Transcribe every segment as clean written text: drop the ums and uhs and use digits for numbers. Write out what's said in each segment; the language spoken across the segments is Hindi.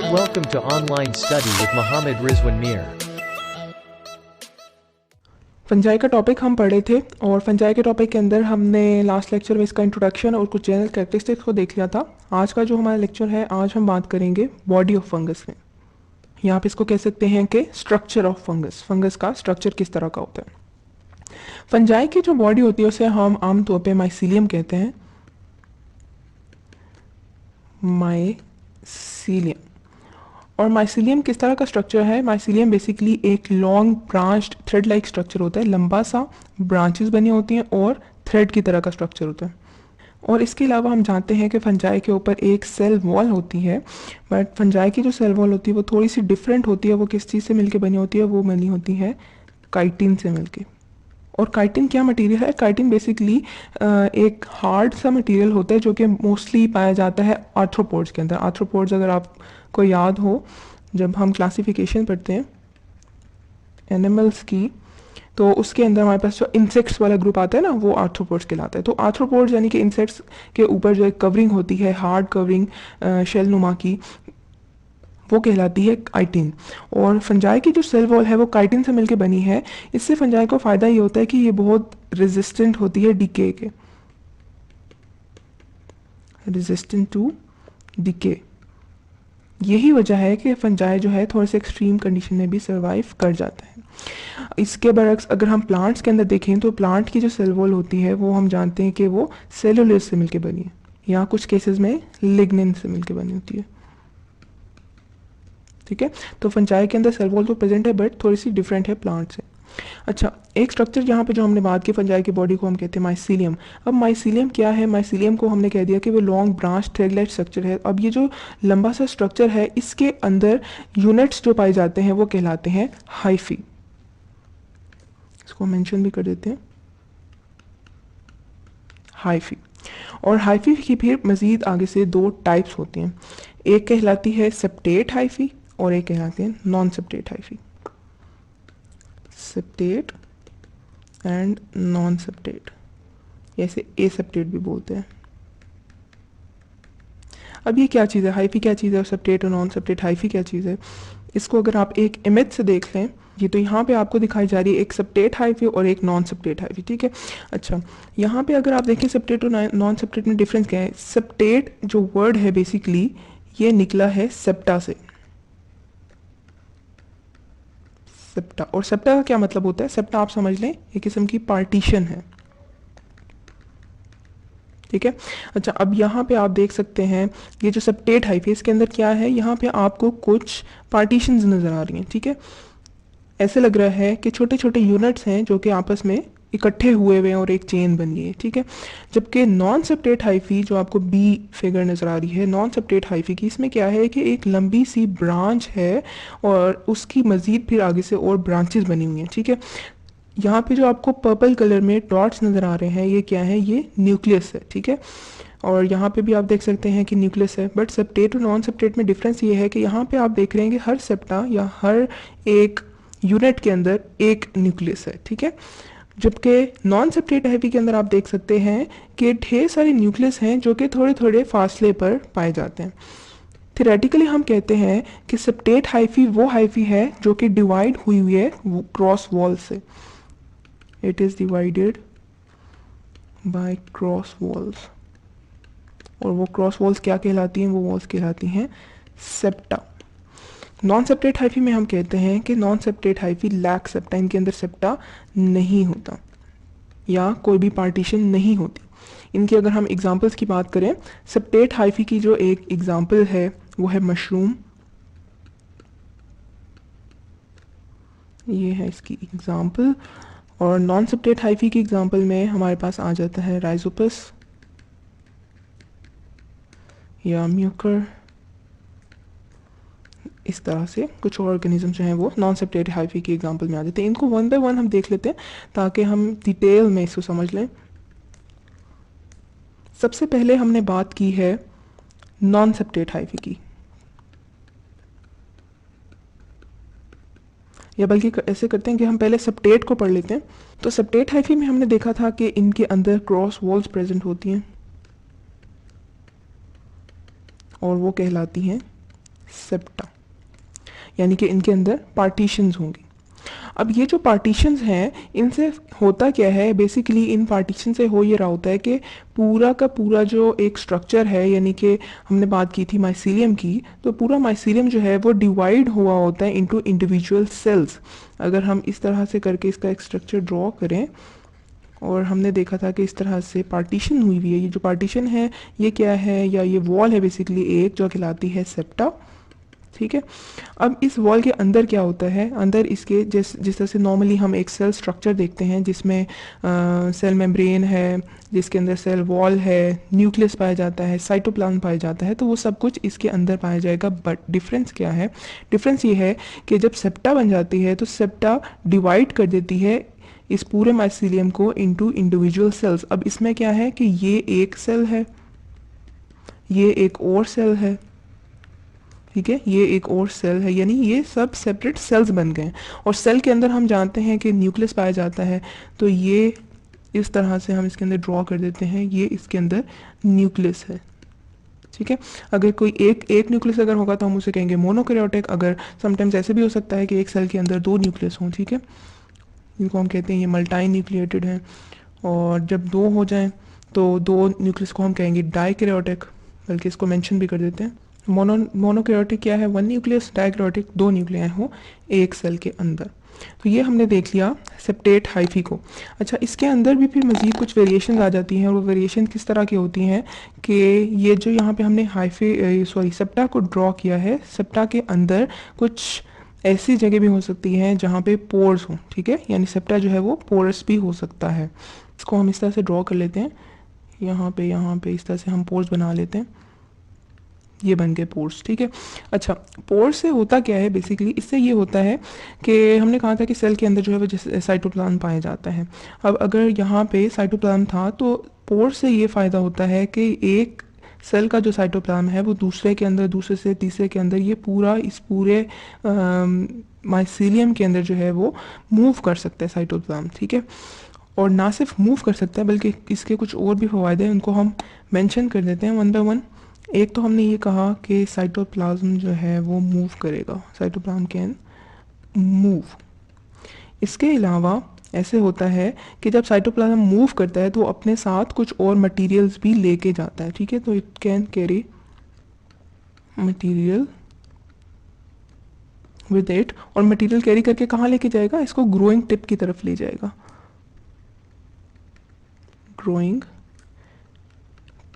Welcome to Online Study with Mohammed Rizwan Mir. Fungi का टॉपिक हम पढ़े थे और फंजाई के टॉपिक के अंदर हमने लास्ट लेक्चर में इसका इंट्रोडक्शन और कुछ जनरल कैरेक्टरिस्टिक्स को देख लिया था। आज का जो हमारा लेक्चर है, आज हम बात करेंगे बॉडी ऑफ फंगस में। यहाँ पे इसको कह सकते हैं कि स्ट्रक्चर ऑफ फंगस, फंगस का स्ट्रक्चर किस तरह का होता है। फंजाई की जो बॉडी होती है उसे हम आमतौर पे माइसीलियम कहते हैं, माइसीलियम। और माइसीलियम किस तरह का स्ट्रक्चर है? माइसीलियम बेसिकली एक long branched thread like structure होता है, लंबा सा ब्रांचेस बनी होती हैं और थ्रेड की तरह का स्ट्रक्चर होता है। और इसके अलावा हम जानते हैं कि फंजाई के ऊपर एक सेल वॉल होती है, बट फंजाई की जो सेल वॉल होती है वो थोड़ी सी डिफरेंट होती है। वो किस चीज़ से मिलके बनी होती है? वो बनी होती है काइटिन से मिलके। और काइटिन क्या मटेरियल है? काइटिन बेसिकली एक हार्ड सा मटेरियल होता है जो कि मोस्टली पाया जाता है आर्थ्रोपोड्स के अंदर। आर्थ्रोपोड्स अगर आपको याद हो, जब हम क्लासिफिकेशन पढ़ते हैं एनिमल्स की, तो उसके अंदर हमारे पास जो इंसेक्ट्स वाला ग्रुप आता है ना, वो आर्थ्रोपोड्स कहलाता है। तो आर्थ्रोपोड्स यानी कि इंसेक्ट्स के ऊपर जो एक कवरिंग होती है, हार्ड कवरिंग शेल नुमा की, वो कहलाती है काइटिन। और फंजाई की जो सेल वॉल है वो काइटिन से मिलकर बनी है। इससे फंजाई को फ़ायदा ये होता है कि ये बहुत रेजिस्टेंट होती है डिके के, रेजिस्टेंट टू डिके। यही वजह है कि फंजाई जो है थोड़े से एक्सट्रीम कंडीशन में भी सर्वाइव कर जाता है। इसके बरक्स अगर हम प्लांट्स के अंदर देखें तो प्लांट की जो सेल वॉल होती है वो हम जानते हैं कि वो सेलुलोज से मिलकर बनी है, या कुछ केसेस में लिग्निन से मिलकर बनी होती है। ठीक है, तो फंजाई के अंदर सेल वॉल तो प्रेजेंट है बट थोड़ी सी डिफरेंट है प्लांट से। अच्छा, एक स्ट्रक्चर यहाँ पे जो हमने बात की फंजाई की बॉडी को हम कहते हैं माइसीलियम। अब माइसीलियम क्या है? माइसीलियम को हमने कह दिया कि वो long branch thread like structure है। अब ये जो लंबा सा स्ट्रक्चर है, इसके अंदर यूनिट्स जो पाए जाते हैं वो कहलाते हैं हाइफी। इसको मेंशन भी कर देते हैं, हाइफी। और हाइफी की फिर मज़ीद आगे से दो टाइप्स होती हैं। एक कहलाती है सेप्टेट हाइफी और एक कहलाते हैं non septate hyphae. Septate and non septate, जैसे ए सेप्टेट भी बोलते हैं। अब ये क्या चीज़ है? हाइफी क्या चीज़ है और सेप्टेट और नॉन सेप्टेट हाइफी क्या चीज़ है? इसको अगर आप एक इमेज से देख लें, ये तो यहाँ पे आपको दिखाई जा रही है एक सेप्टेट हाइफी और एक नॉन सेप्टेट हाइफी। ठीक है, अच्छा यहाँ पे अगर आप देखें सेप्टेट और नॉन सेप्टेट में डिफरेंस क्या है? सेप्टेट जो वर्ड है बेसिकली ये निकला है सेप्टा से। सेप्टा, और सेप्टा का क्या मतलब होता है? सेप्टा आप समझ लें एक किस्म की पार्टीशन है। ठीक है, अच्छा अब यहाँ पे आप देख सकते हैं ये जो सेप्टेट हाइफी, इसके अंदर क्या है? यहाँ पे आपको कुछ पार्टीशंस नज़र आ रही हैं। ठीक है, ऐसे लग रहा है कि छोटे छोटे यूनिट्स हैं जो कि आपस में इकट्ठे हुए हुए हैं और एक चेन बन गई है। ठीक है, जबकि नॉन सेप्टेट हाइफी जो आपको बी फिगर नज़र आ रही है, नॉन सेप्टेट हाइफी की, इसमें क्या है कि एक लंबी सी ब्रांच है और उसकी मज़ीद फिर आगे से और ब्रांचेस बनी हुई हैं। ठीक है, यहाँ पे जो आपको पर्पल कलर में डॉट्स नज़र आ रहे हैं ये क्या है? ये न्यूक्लियस है। ठीक है, और यहाँ पे भी आप देख सकते हैं कि न्यूक्लियस है। बट सेप्टेट और नॉन सेप्टेट में डिफरेंस ये है कि यहाँ पे आप देख रहे हैं कि हर सेप्टा या हर एक यूनिट के अंदर एक न्यूक्लियस है। ठीक है, जबकि नॉन सेप्टेट हाइफी के अंदर आप देख सकते हैं कि ढेर सारे न्यूक्लियस हैं जो कि थोड़े थोड़े फासले पर पाए जाते हैं। थियोरेटिकली हम कहते हैं कि सेप्टेट हाइफी वो हाइफी है जो कि डिवाइड हुई है क्रॉस वॉल से। It is divided by cross walls, और वो क्रॉस वॉल्स क्या कहलाती हैं? वो वॉल्स कहलाती हैं सेप्टा। नॉन सेप्टेट हाइफी में हम कहते हैं कि non septate hyphae lack septa, इनके अंदर सेप्टा नहीं होता या कोई भी पार्टीशन नहीं होती। इनकी अगर हम एग्जांपल्स की बात करें, सेप्टेट हाइफी की जो एक एग्जांपल है वो है मशरूम। ये है इसकी एग्जांपल। और नॉन सेप्टेट हाइफी की एग्जांपल में हमारे पास आ जाता है राइजोपस या म्यूकर। इस तरह से कुछ और ऑर्गेनिज्म जो हैं वो नॉन सेप्टेट हाइफी की एग्जांपल में आ जाते हैं। इनको वन बाय वन हम देख लेते हैं ताकि हम डिटेल में इसको समझ लें। सबसे पहले हमने बात की है नॉन सेप्टेट हाइफी की, या बल्कि ऐसे करते हैं कि हम पहले सेप्टेट को पढ़ लेते हैं। तो सेप्टेट हाइफी में हमने देखा था कि इनके अंदर क्रॉस वॉल्स प्रेजेंट होती हैं और वो कहलाती हैं सेप्टा, यानी कि इनके अंदर पार्टीशंस होंगी। अब ये जो पार्टीशंस हैं इनसे होता क्या है, बेसिकली इन पार्टीशन से हो ये रहा होता है कि पूरा का पूरा जो एक स्ट्रक्चर है, यानी कि हमने बात की थी माइसीलियम की, तो पूरा माइसीलियम जो है वो डिवाइड हुआ होता है इनटू इंडिविजुअल सेल्स। अगर हम इस तरह से करके इसका एक स्ट्रक्चर ड्रॉ करें, और हमने देखा था कि इस तरह से पार्टीशन हुई हुई है, ये जो पार्टीशन है ये क्या है, या ये वॉल है बेसिकली एक, जो कहलाती है सेप्टा। ठीक है, अब इस वॉल के अंदर क्या होता है, अंदर इसके जिस तरह से नॉर्मली हम एक सेल स्ट्रक्चर देखते हैं जिसमें सेल मेम्ब्रेन है, जिसके अंदर सेल वॉल है, न्यूक्लियस पाया जाता है, साइटोप्लाज्म पाया जाता है, तो वो सब कुछ इसके अंदर पाया जाएगा। बट डिफरेंस क्या है, डिफरेंस ये है कि जब सेप्टा बन जाती है तो सेप्टा डिवाइड कर देती है इस पूरे माइसीलियम को इनटू इंडिविजुअल सेल्स। अब इसमें क्या है कि ये एक सेल है, ये एक और सेल है, ठीक है, ये एक और सेल है, यानी ये सब सेपरेट सेल्स बन गए। और सेल के अंदर हम जानते हैं कि न्यूक्लियस पाया जाता है, तो ये इस तरह से हम इसके अंदर ड्रॉ कर देते हैं, ये इसके अंदर न्यूक्लियस है। ठीक है, अगर कोई एक न्यूक्लियस अगर होगा तो हम उसे कहेंगे मोनोकैरियोटिक। अगर समटाइम्स ऐसे भी हो सकता है कि एक सेल के अंदर दो न्यूक्लियस हों, ठीक है, इनको हम कहते हैं ये मल्टाई न्यूक्लिएटेड हैं। और जब दो हो जाएं तो दो न्यूक्लियस को हम कहेंगे डाइकैरियोटिक, बल्कि इसको मेंशन भी कर देते हैं। मोनोकैरियोटिक क्या है, वन न्यूक्लियस, डाइकैरियोटिक दो न्यूक्लियाई हो एक सेल के अंदर। तो ये हमने देख लिया सेप्टेट हाइफी को। अच्छा, इसके अंदर भी फिर मज़ीद कुछ वेरिएशन आ जाती हैं, और वो वेरिएशन किस तरह की होती हैं कि ये जो यहाँ पे हमने सेप्टा को ड्रॉ किया है, सेप्टा के अंदर कुछ ऐसी जगह भी हो सकती हैं जहाँ पे पोर्स हों, ठीक है, यानी सेप्टा जो है वो पोरस भी हो सकता है। इसको हम इस तरह से ड्रॉ कर लेते हैं, यहाँ पे इस तरह से हम पोर्स बना लेते हैं, ये बन गए पोर्स। ठीक है, अच्छा, पोर्स से होता क्या है, बेसिकली इससे ये होता है कि हमने कहा था कि सेल के अंदर जो है वो जैसे साइटोप्लाज्म पाया जाता है। अब अगर यहाँ पे साइटोप्लाज्म था तो पोर्स से ये फ़ायदा होता है कि एक सेल का जो साइटोप्लाज्म है वो दूसरे के अंदर, दूसरे से तीसरे के अंदर, ये पूरा इस पूरे माइसीलियम के अंदर जो है वो मूव कर सकता है साइटोप्लाज्म। ठीक है, और ना सिर्फ मूव कर सकता है बल्कि इसके कुछ और भी फ़वायदे हैं, उनको हम मेंशन कर देते हैं वन बाय वन। एक तो हमने ये कहा कि साइटोप्लाज्म जो है वो मूव करेगा, साइटोप्लाज्म कैन मूव। इसके अलावा ऐसे होता है कि जब साइटोप्लाज्म मूव करता है तो वो अपने साथ कुछ और मटेरियल्स भी लेके जाता है। ठीक है, तो it can carry material with it, और मटेरियल कैरी करके कहाँ लेके जाएगा, इसको ग्रोइंग टिप की तरफ ले जाएगा, ग्रोइंग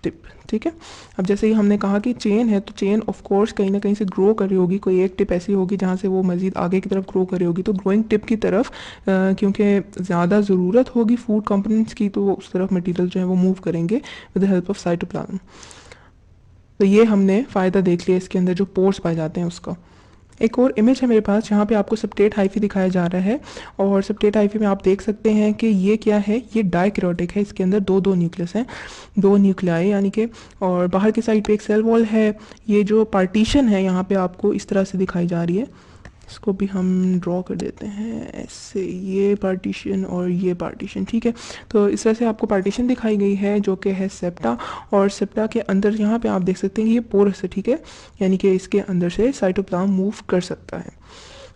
टिप। ठीक है, अब जैसे ही हमने कहा कि चेन है, तो चेन ऑफ कोर्स कहीं ना कहीं से ग्रो कर रही होगी, कोई एक टिप ऐसी होगी जहाँ से वो मज़ीद आगे की तरफ ग्रो कर रही होगी, तो ग्रोइंग टिप की तरफ क्योंकि ज़्यादा ज़रूरत होगी फूड कंपोनेंट्स की, तो उस तरफ मटेरियल जो है वो मूव करेंगे with the help of cytoplasm. तो ये हमने फ़ायदा देख लिया इसके अंदर जो पोर्स पाए जाते हैं उसका। एक और इमेज है मेरे पास जहाँ पे आपको सेप्टेट हाइफी दिखाया जा रहा है, और सेप्टेट हाइफी में आप देख सकते हैं कि ये क्या है, ये डाइकैरियोटिक है, इसके अंदर दो न्यूक्लियस हैं, दो न्यूक्लियाई यानी कि, और बाहर की साइड पे एक सेल वॉल है। ये जो पार्टीशन है यहाँ पे आपको इस तरह से दिखाई जा रही है, इसको भी हम ड्रॉ कर देते हैं ऐसे, ये पार्टीशन और ये पार्टीशन। ठीक है, तो इस तरह से आपको पार्टीशन दिखाई गई है जो कि है सेप्टा, और सेप्टा के अंदर यहाँ पे आप देख सकते हैं ये पोरस है। ठीक है, यानी कि इसके अंदर से साइटोप्लाज्म मूव कर सकता है।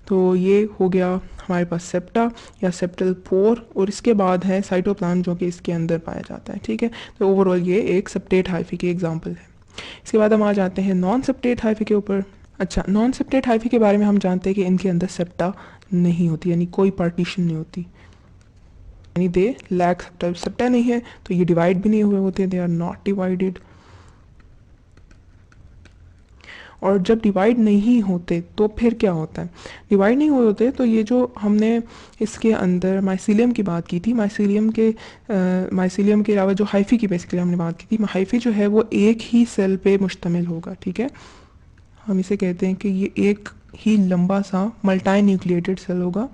तो ये हो गया हमारे पास सेप्टा या सेप्टल पोर, और इसके बाद है साइटोप्लाज्म जो कि इसके अंदर पाया जाता है। ठीक है, तो ओवरऑल ये एक सेप्टेट हाइफी की एग्जाम्पल है। इसके बाद हम आ जाते हैं नॉन सेप्टेट हाइफी के ऊपर। अच्छा, नॉन सेप्टेट हाइफी के बारे में हम जानते हैं कि इनके अंदर सेप्टा नहीं होती, यानी कोई पार्टीशन नहीं होती, यानी दे लैक सेप्टा। सेप्टा नहीं है तो ये डिवाइड भी नहीं हुए होते, दे आर नॉट डिवाइडेड। और जब डिवाइड नहीं होते तो फिर क्या होता है, डिवाइड नहीं हुए होते तो ये जो हमने इसके अंदर माइसीलियम की बात की थी, माइसीलियम के अलावा जो हाइफी की बेसिकली हमने बात की थी, हाइफी जो है वो एक ही सेल पे मुश्तमिल होगा। ठीक है, हम इसे कहते हैं कि ये एक ही लंबा सा मल्टी न्यूक्लिएटेड सेल होगा।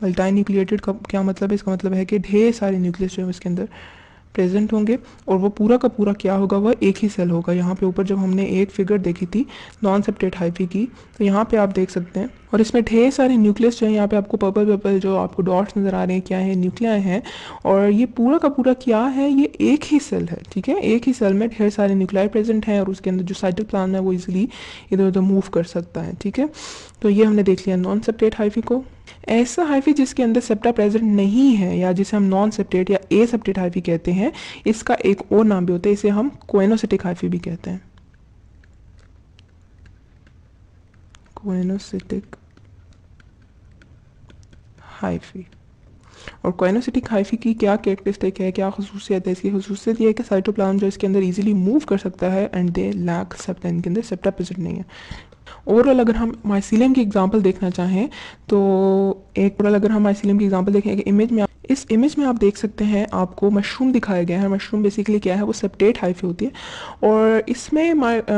मल्टी न्यूक्लिएटेड का क्या मतलब है, इसका मतलब है कि ढेर सारे न्यूक्लियस जो है इसके अंदर प्रेजेंट होंगे और वो पूरा का पूरा क्या होगा, वह एक ही सेल होगा। यहाँ पे ऊपर जब हमने एक फिगर देखी थी नॉन सेपरेट हाइफी की, तो यहाँ पे आप देख सकते हैं, और इसमें ढेर सारे न्यूक्लियस जो है, यहाँ पे आपको पर्पल पर्पल जो आपको डॉट्स नज़र आ रहे हैं क्या है, न्यूक्लियाई हैं। और ये पूरा का पूरा क्या है, ये एक ही सेल है, ठीक है। एक ही सेल में ढेर सारे न्यूक्लियाई प्रेजेंट हैं और उसके अंदर जो साइटोप्लाज्म है वो इजीली इधर उधर मूव कर सकता है, ठीक है। तो ये हमने देख लिया नॉन सेपरेट हाइफी को। ऐसा हाइफी जिसके अंदर सेप्टा प्रेजेंट नहीं है या जिसे हम नॉन सेप्टेट या ए सेप्टेट हाइफी कहते हैं, इसका एक और नाम भी होता है, इसे हम कोएनोसिटिक हाइफी भी कहते हैं। कोएनोसिटिक हाइफी। और कोएनोसिटिक हाइफी की क्या कैरेक्टरिस्टिक है, क्या खसूसियत है, इसकी खसूसियत ये है कि साइटोप्लाज्म जो इसके अंदर इजीली मूव कर सकता है एंड दे लैक सेप्टा, इनके अंदर सेप्टा प्रेजेंट नहीं है। ओवरऑल अगर हम माइसीलियम की एग्जांपल देखना चाहें तो ओवरऑल अगर हम माइसीलियम की एग्जांपल देखें कि इस इमेज में आप देख सकते हैं आपको मशरूम दिखाया गया है। मशरूम बेसिकली क्या है, वो सेप्टेट हाइफी होती है। और इसमें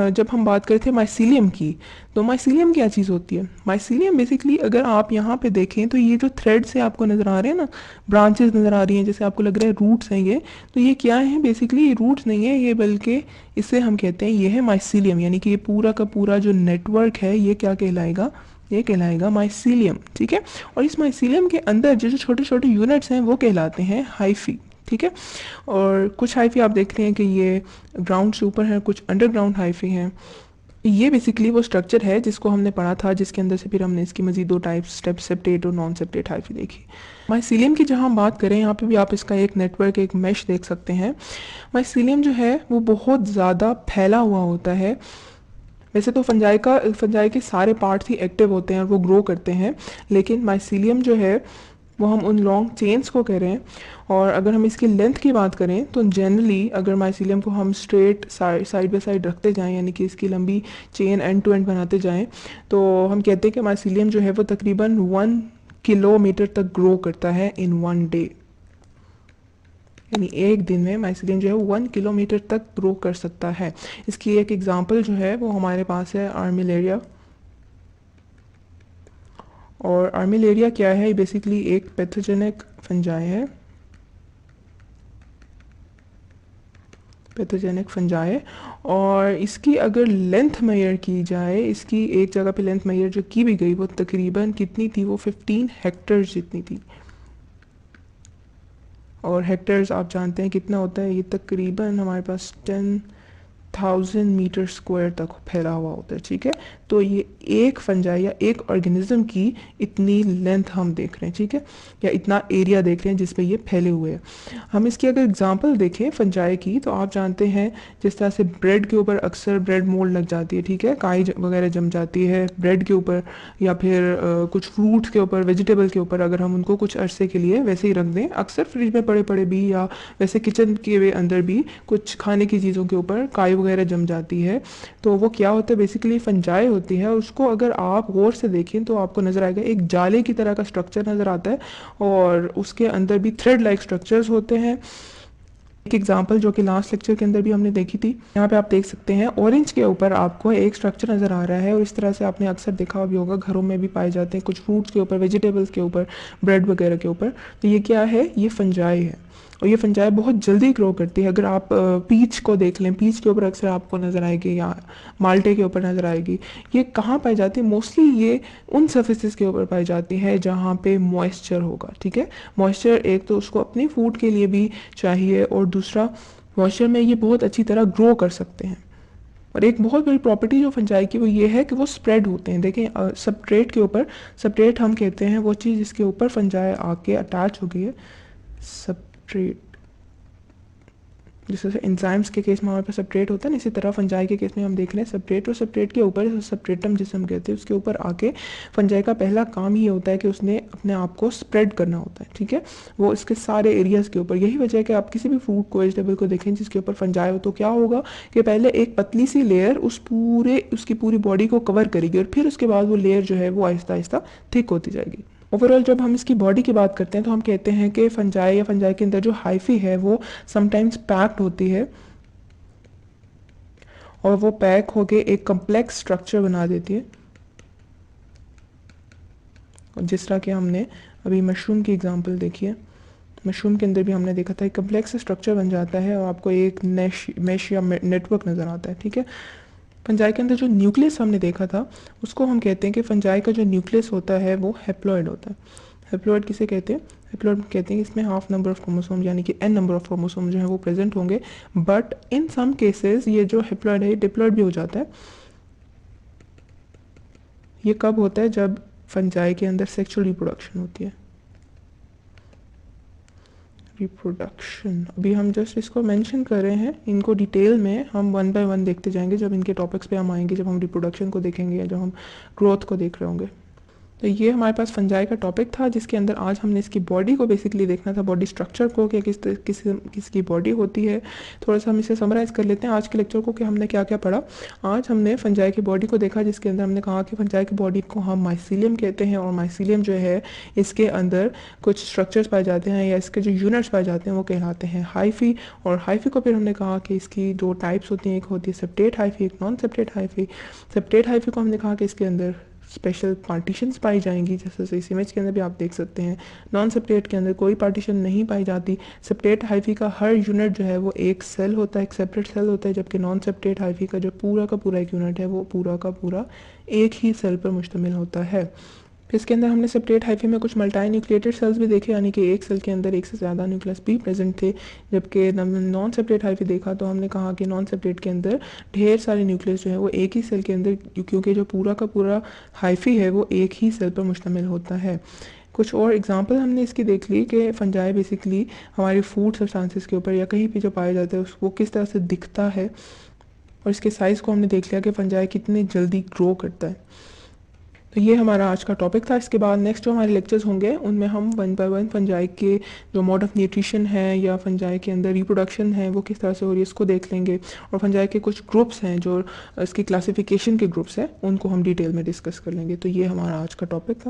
जब हम बात करते हैं माइसीलियम की, तो माइसीलियम क्या चीज़ होती है, माइसीलियम बेसिकली अगर आप यहाँ पे देखें तो ये जो थ्रेड से आपको नज़र आ रहे हैं ना, ब्रांचेस नज़र आ रही हैं, जैसे आपको लग रहा है रूट्स हैं ये, तो ये क्या है, बेसिकली ये रूट्स नहीं है ये, बल्कि इसे हम कहते हैं ये है माइसीलियम। यानी कि ये पूरा का पूरा जो नेटवर्क है ये क्या कहलाएगा, ये कहलाएगा माइसीलियम, ठीक है। और इस माइसीलियम के अंदर जो छोटे छोटे यूनिट्स हैं वो कहलाते हैं हाइफी, ठीक है। और कुछ हाइफी आप देख रहे हैं कि ये ग्राउंड से ऊपर है, कुछ अंडरग्राउंड हाइफी हैं। ये बेसिकली वो स्ट्रक्चर है जिसको हमने पढ़ा था, जिसके अंदर से फिर हमने इसकी मजीद दो टाइप्स, स्टेप सेप्टेट और नॉन सेप्टेट हाइफी देखी। माइसीलियम की जहाँ हम बात करें, यहाँ पे भी आप इसका एक नेटवर्क, एक मैश देख सकते हैं। माइसीलियम जो है वो बहुत ज़्यादा फैला हुआ होता है। वैसे तो फंजाई के सारे पार्ट्स ही एक्टिव होते हैं और वो ग्रो करते हैं, लेकिन माइसीलियम जो है वो हम उन लॉन्ग चेन्स को कह रहे हैं। और अगर हम इसकी लेंथ की बात करें तो जनरली अगर माइसीलियम को हम स्ट्रेट साइड बाय साइड रखते जाएं, यानी कि इसकी लंबी चेन एंड टू एंड बनाते जाएं, तो हम कहते हैं कि माइसीलियम जो है वो तकरीबन 1 किलोमीटर तक ग्रो करता है इन 1 डे। यानी एक दिन में माइसीलियम जो है 1 किलोमीटर तक ग्रो कर सकता है। इसकी एक एग्जांपल जो है वो हमारे पास है आर्मिलेरिया। और आर्मिलेरिया क्या है, बेसिकली एक पैथोजेनिक फंजाई है, पैथोजेनिक फंजाई। और इसकी अगर लेंथ मेजर की जाए, इसकी एक जगह पे लेंथ मेजर जो की भी गई वो तकरीबन कितनी थी, वो 15 हेक्टर्स जितनी थी। और हेक्टर्स आप जानते हैं कितना होता है, ये तकरीबन हमारे पास 10,000 मीटर स्क्वायर तक फैला हुआ होता है, ठीक है। तो ये एक फंजाई या एक ऑर्गेनिज्म की इतनी लेंथ हम देख रहे हैं, ठीक है, या इतना एरिया देख रहे हैं जिस पे ये फैले हुए हैं। हम इसकी अगर एग्जांपल देखें फंजाई की, तो आप जानते हैं जिस तरह से ब्रेड के ऊपर अक्सर ब्रेड मोल्ड लग जाती है, ठीक है, काई वगैरह जम जाती है ब्रेड के ऊपर, या फिर कुछ फ्रूट्स के ऊपर, वेजिटेबल के ऊपर, अगर हम उनको कुछ अरसे के लिए वैसे ही रख दें, अक्सर फ्रिज में पड़े पड़े भी या वैसे किचन के अंदर भी कुछ खाने की चीज़ों के ऊपर काई वगैरह जम जाती है, तो वो क्या होता है, बेसिकली फंजाई होती है। और उसको अगर आप गौर से देखें तो आपको नज़र आएगा एक जाले की तरह का स्ट्रक्चर नज़र आता है, और उसके अंदर भी थ्रेड लाइक स्ट्रक्चर्स होते हैं। एक एग्जांपल जो कि लास्ट लेक्चर के अंदर भी हमने देखी थी, यहाँ पे आप देख सकते हैं ऑरेंज के ऊपर आपको एक स्ट्रक्चर नज़र आ रहा है, और इस तरह से आपने अक्सर देखा भी होगा, घरों में भी पाए जाते हैं कुछ फ्रूट्स के ऊपर, वेजिटेबल्स के ऊपर, ब्रेड वगैरह के ऊपर। तो ये क्या है, ये फंजाई है, और ये फंजाई बहुत जल्दी ग्रो करती है। अगर आप पीच को देख लें, पीच के ऊपर अक्सर आपको नज़र आएगी, या माल्टे के ऊपर नज़र आएगी। ये कहाँ पाई जाती है, मोस्टली ये उन सर्फेसिस के ऊपर पाई जाती है जहाँ पे मॉइस्चर होगा, ठीक है। मॉइस्चर एक तो उसको अपनी फूड के लिए भी चाहिए, और दूसरा मॉइस्चर में ये बहुत अच्छी तरह ग्रो कर सकते हैं। और एक बहुत बड़ी प्रॉपर्टी जो फंजाई की वो ये है कि वो स्प्रेड होते हैं। देखें सबट्रेट के ऊपर, सबट्रेट हम कहते हैं वो चीज़ जिसके ऊपर फंजाई आके अटैच हो गई है, सबट्रेट। जैसे एंजाइम्स के केस में हमारे पास सबट्रेट होता है ना, इसी तरह फंजाई के केस में हम देख रहे हैं सबट्रेट, और सबट्रेट के ऊपर सबट्रेटम जिसे हम कहते हैं उसके ऊपर आके फंजाई का पहला काम ये होता है कि उसने अपने आप को स्प्रेड करना होता है, ठीक है, वो इसके सारे एरियाज़ के ऊपर। यही वजह है कि आप किसी भी फ्रूट को, वेजिटेबल को देखें जिसके ऊपर फंजाई हो, तो क्या होगा कि पहले एक पतली सी लेयर उसकी पूरी बॉडी को कवर करेगी, और फिर उसके बाद वो लेयर जो है वो आहिस्ता आहिस्ता थिक होती जाएगी। ओवरऑल जब हम इसकी बॉडी की बात करते हैं तो हम कहते हैं कि फंजाई या फंजाई के अंदर जो हाइफी है वो समटाइम्स पैक्ड होती है, और वो पैक होके एक कम्प्लेक्स स्ट्रक्चर बना देती है। और जिस तरह के हमने अभी मशरूम की एग्जांपल देखी है, मशरूम के अंदर भी हमने देखा था, एक कम्प्लेक्स स्ट्रक्चर बन जाता है और आपको एक मैश या नेटवर्क नज़र आता है, ठीक है। फंजाई के अंदर जो न्यूक्लियस हमने देखा था उसको हम कहते हैं कि फंजाई का जो न्यूक्लियस होता है वो हैप्लॉइड होता है। हैप्लॉइड किसे कहते हैं? हैप्लॉइड कहते हैं कि इसमें हाफ नंबर ऑफ क्रोमोसोम यानी कि n नंबर ऑफ क्रोमोसोम जो है वो प्रेजेंट होंगे, बट इन सम केसेस ये जो हैप्लॉइड है डिप्लॉइड भी हो जाता है। ये कब होता है? जब फंजाई के अंदर सेक्सुअल रिप्रोडक्शन होती है। रिप्रोडक्शन अभी हम जस्ट इसको मेंशन कर रहे हैं, इनको डिटेल में हम वन बाय वन देखते जाएंगे जब इनके टॉपिक्स पे हम आएंगे, जब हम रिप्रोडक्शन को देखेंगे या जब हम ग्रोथ को देख रहे होंगे। तो ये हमारे पास फंजाई का टॉपिक था जिसके अंदर आज हमने इसकी बॉडी को बेसिकली देखना था, बॉडी स्ट्रक्चर को कि किसकी बॉडी होती है। थोड़ा सा हम इसे समराइज़ कर लेते हैं आज के लेक्चर को कि हमने क्या क्या पढ़ा। आज हमने फंजाई की बॉडी को देखा जिसके अंदर हमने कहा कि फंजाई की बॉडी को हम माइसीलियम कहते हैं और माइसीलियम जो है इसके अंदर कुछ स्ट्रक्चर्स पाए जाते हैं या इसके जो यूनिट्स पाए जाते हैं वो कहलाते हैं हाइफी। और हाइफी को फिर हमने कहा कि इसकी दो टाइप्स होती हैं, एक होती है सेप्टेट हाइफी, एक non septate hyphae. Septate hyphae को हमने कहा कि इसके अंदर स्पेशल पार्टीशंस पाई जाएंगी, जैसे इस इमेज के अंदर भी आप देख सकते हैं। नॉन सेप्टेट के अंदर कोई पार्टीशन नहीं पाई जाती। सेप्टेट हाइफी का हर यूनिट जो है वो एक सेल होता है, एक सेपरेट सेल होता है, जबकि नॉन सेप्टेट हाइफी का जो पूरा का पूरा एक यूनिट है वो पूरा का पूरा एक ही सेल पर मुश्तमिल होता है। इसके अंदर हमने सेप्टेट हाइफी में कुछ मल्टी न्यूक्लिएटेड सेल्स भी देखे, यानी कि एक सेल के अंदर एक से ज़्यादा न्यूक्लियस भी प्रेजेंट थे। जबकि नॉन सेप्टेट हाइफी देखा तो हमने कहा कि नॉन सेप्टेट के अंदर ढेर सारे न्यूक्लियस जो है वो एक ही सेल के अंदर, क्योंकि जो पूरा का पूरा हाइफी है वो एक ही सेल पर मुश्तमिल होता है। कुछ और एग्जांपल हमने इसकी देख ली कि फंजाई बेसिकली हमारे फूड सब्सटेंसेस के ऊपर या कहीं भी जो पाया जाता है वो किस तरह से दिखता है, और इसके साइज़ को हमने देख लिया कि फंजाई कितनी जल्दी ग्रो करता है। तो ये हमारा आज का टॉपिक था। इसके बाद नेक्स्ट जो हमारे लेक्चर्स होंगे उनमें हम वन बाय वन फंजाई के जो मोड ऑफ न्यूट्रिशन है या फंजाई के अंदर रिप्रोडक्शन है वो किस तरह से हो रही है इसको देख लेंगे, और फंजाई के कुछ ग्रुप्स हैं जो इसकी क्लासिफिकेशन के ग्रुप्स हैं उनको हम डिटेल में डिस्कस कर लेंगे। तो ये हमारा आज का टॉपिक था।